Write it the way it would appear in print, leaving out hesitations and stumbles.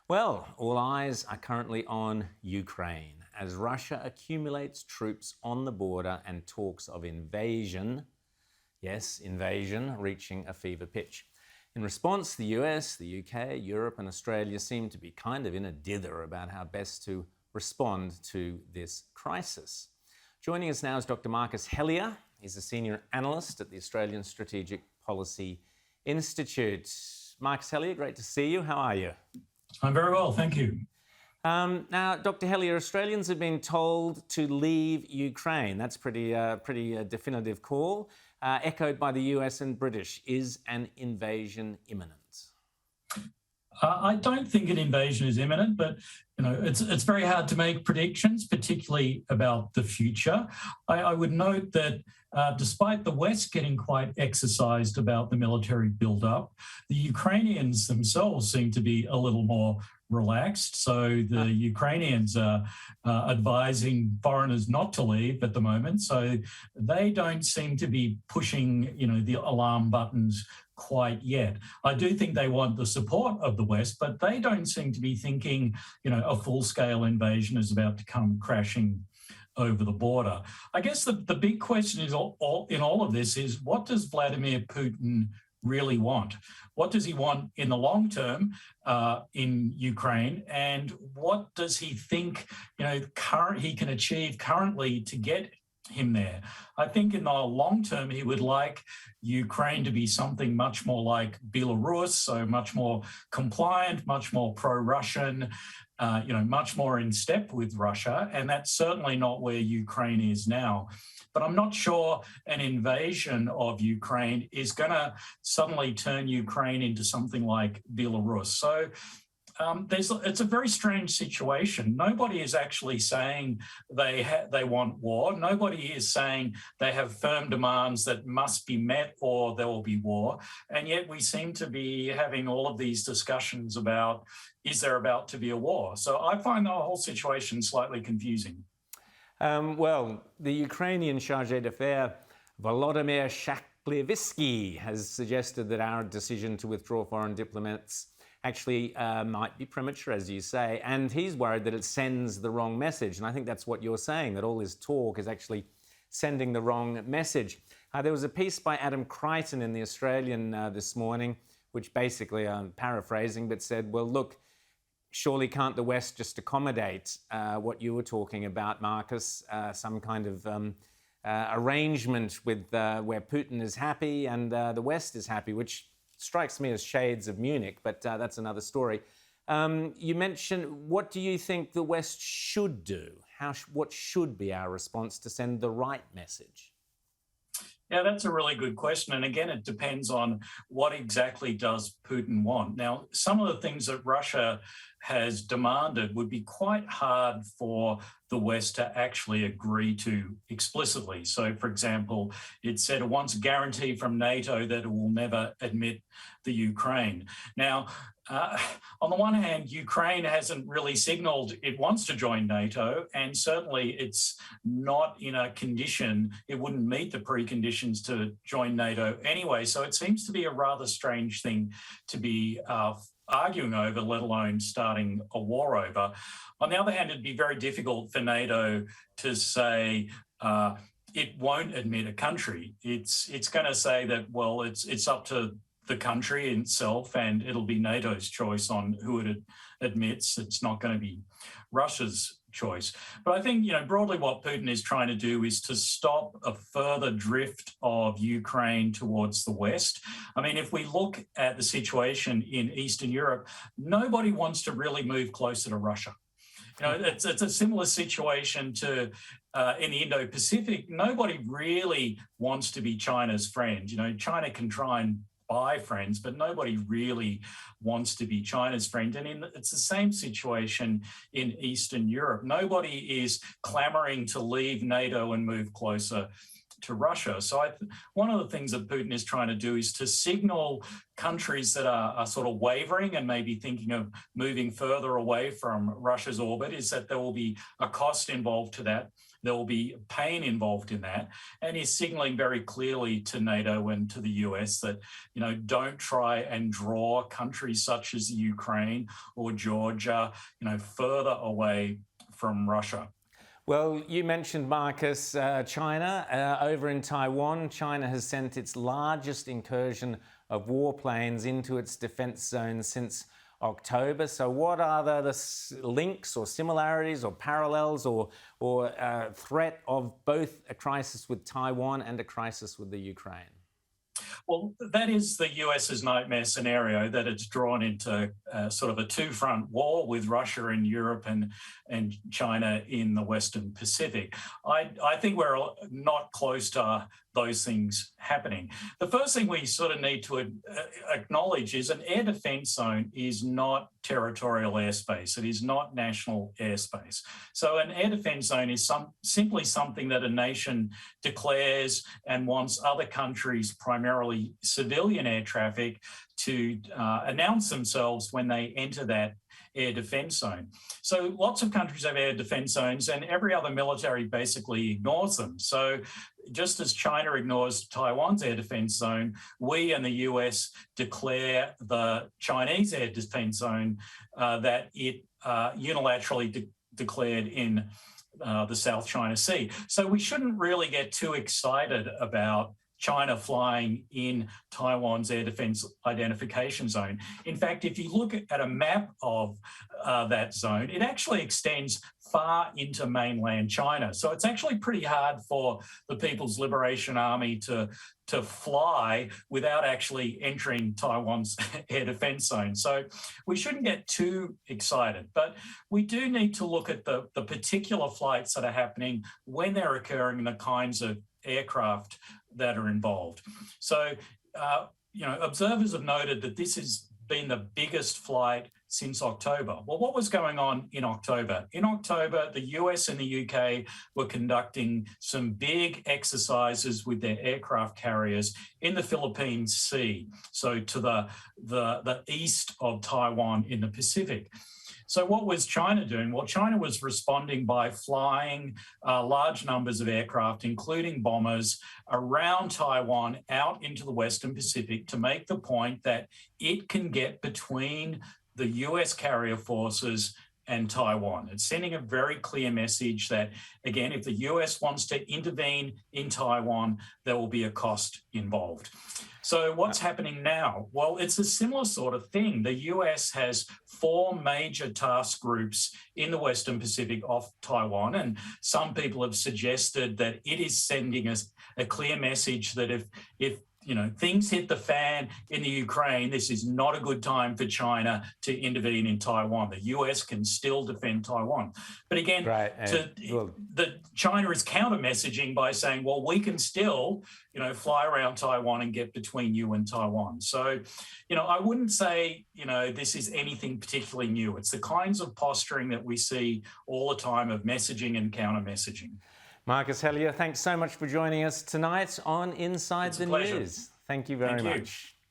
Well, all eyes are currently on Ukraine as Russia accumulates troops on the border and talks of invasion, yes, invasion, reaching a fever pitch. In response, the US, the UK, Europe and Australia seem to be kind of in a dither about how best to respond to this crisis. Joining us now is Dr. Marcus Hellyer. He's a senior analyst at the Australian Strategic Policy Institute. Marcus Hellyer, great to see you. How are you? I'm very well, thank you. Now, Dr. Hellyer, Australians have been told to leave Ukraine. That's pretty definitive call, echoed by the US and British. Is an invasion imminent? I don't think an invasion is imminent, but it's very hard to make predictions, particularly about the future. I would note that despite the West getting quite exercised about the military build-up, the Ukrainians themselves seem to be a little more relaxed. So the Ukrainians are advising foreigners not to leave at the moment. So they don't seem to be pushing, the alarm buttons quite yet. I do think they want the support of the West, but they don't seem to be thinking, a full-scale invasion is about to come crashing over the border. I guess the big question is in all of this is, what does Vladimir Putin really want? What does he want in the long term in Ukraine, and what does he think he can achieve currently to get him there? I think in the long term he would like Ukraine to be something much more like Belarus, so much more compliant, much more pro-Russian, much more in step with Russia, and that's certainly not where Ukraine is now. But I'm not sure an invasion of Ukraine is going to suddenly turn Ukraine into something like Belarus. So it's a very strange situation. Nobody is actually saying they want war. Nobody is saying they have firm demands that must be met or there will be war. And yet we seem to be having all of these discussions about, is there about to be a war? So I find the whole situation slightly confusing. Well, the Ukrainian chargé d'affaires, Volodymyr Shakhlevsky, has suggested that our decision to withdraw foreign diplomats actually might be premature, as you say, and he's worried that it sends the wrong message. And I think that's what you're saying, that all this talk is actually sending the wrong message. There was a piece by Adam Crichton in The Australian this morning, which basically, I'm paraphrasing, but said, well, look, surely can't the West just accommodate what you were talking about, Marcus, some kind of arrangement with where Putin is happy and the West is happy, which strikes me as shades of Munich, but that's another story. You mentioned, what do you think the West should do? What should be our response to send the right message? Yeah, that's a really good question. And again, it depends on what exactly does Putin want. Now, some of the things that Russia has demanded would be quite hard for the West to actually agree to explicitly. So, for example, it said it wants a guarantee from NATO that it will never admit the Ukraine. Now, on the one hand, Ukraine hasn't really signaled it wants to join NATO, and certainly it's not in a condition, it wouldn't meet the preconditions to join NATO anyway. So it seems to be a rather strange thing to be arguing over, let alone starting a war over. On the other hand, it'd be very difficult for NATO to say it won't admit a country. It's going to say that, well, it's up to the country itself, and it'll be NATO's choice on who it admits. It's not going to be Russia's choice. But I think, broadly what Putin is trying to do is to stop a further drift of Ukraine towards the West. I mean, if we look at the situation in Eastern Europe, nobody wants to really move closer to Russia. It's a similar situation to in the Indo-Pacific. Nobody really wants to be China's friend. China can try and buy friends, but nobody really wants to be China's friend. And it's the same situation in Eastern Europe. Nobody is clamoring to leave NATO and move closer to Russia. So one of the things that Putin is trying to do is to signal countries that are sort of wavering and maybe thinking of moving further away from Russia's orbit is that there will be a cost involved to that. There will be pain involved in that. And he's signaling very clearly to NATO and to the US that, don't try and draw countries such as Ukraine or Georgia, further away from Russia. Well, you mentioned, Marcus, China. Over in Taiwan, China has sent its largest incursion of warplanes into its defense zone since October. So what are the links or similarities or parallels or threat of both a crisis with Taiwan and a crisis with the Ukraine? Well, that is the US's nightmare scenario, that it's drawn into sort of a two-front war with Russia in Europe and China in the Western Pacific. I think we're not close to those things happening. The first thing we sort of need to acknowledge is an air defense zone is not territorial airspace. It is not national airspace. So an air defense zone is simply something that a nation declares and wants other countries, primarily civilian air traffic, to announce themselves when they enter that air defense zone. So lots of countries have air defense zones and every other military basically ignores them. So just as China ignores Taiwan's air defense zone, we and the US declare the Chinese air defense zone that it unilaterally declared in the South China Sea. So we shouldn't really get too excited about China flying in Taiwan's air defense identification zone. In fact, if you look at a map of that zone, it actually extends far into mainland China. So it's actually pretty hard for the People's Liberation Army to fly without actually entering Taiwan's air defense zone. So we shouldn't get too excited, but we do need to look at the particular flights that are happening, when they're occurring, and the kinds of aircraft that are involved. So, observers have noted that this has been the biggest flight since October. Well, what was going on in October? In October, the US and the UK were conducting some big exercises with their aircraft carriers in the Philippine Sea, so to the east of Taiwan in the Pacific. So what was China doing? Well, China was responding by flying large numbers of aircraft, including bombers, around Taiwan out into the Western Pacific to make the point that it can get between the US carrier forces and Taiwan. It's sending a very clear message that, again, if the US wants to intervene in Taiwan, there will be a cost involved. So what's happening now? Well, it's a similar sort of thing. The US has 4 major task groups in the Western Pacific off Taiwan, and some people have suggested that it is sending us a clear message that if things hit the fan in the Ukraine, this is not a good time for China to intervene in Taiwan. The US can still defend Taiwan. But again, China is counter-messaging by saying, well, we can still, fly around Taiwan and get between you and Taiwan. So, I wouldn't say, this is anything particularly new. It's the kinds of posturing that we see all the time of messaging and counter-messaging. Marcus Hellyer, thanks so much for joining us tonight on Inside the News. Thank you very much.